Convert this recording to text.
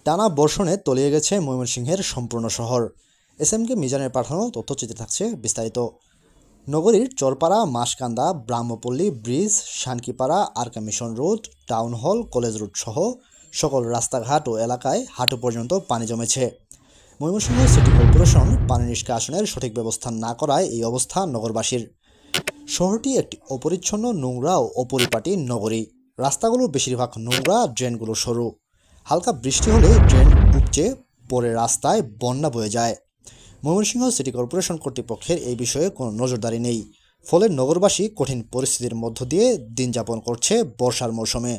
টানা বর্ষণে তলিয়ে গেছে ময়মনসিংহের সম্পূর্ণ শহর। এসএমকে মিজানের পাঠানো তথ্যচিত্রে থাকছে বিস্তারিত। নগরীর চরপাড়া, মাসকান্দা, ব্রাহ্মপল্লী ব্রিজ, শানকিপাড়া, আরকা mission road, town hall, college road সহ সকল রাস্তাঘাট ও এলাকায় হাঁটু পর্যন্ত পানি জমেছে। ময়মনসিংহ সিটি কর্পোরেশন পানি নিষ্কাশনের সঠিক ব্যবস্থা না করায় এই অবস্থা নগরবাসীর। শহরটি একটি অপরিচ্ছন্ন, নোংরা ও অপরিপাটি নগরী। রাস্তাগুলো বেশিরভাগ নোংরা, ড্রেনগুলো সরু। হালকা বৃষ্টি হলে ড্রেন উপচে পড়ে রাস্তায় বন্যা বয়ে যায়। ময়মনসিংহ সিটি কর্পোরেশন কর্তৃপক্ষের এই বিষয়ে কোনো নজরদারি নেই, ফলে নগরবাসী কঠিন পরিস্থিতির মধ্য দিয়ে দিন যাপন করছে বর্ষার মৌসুমে।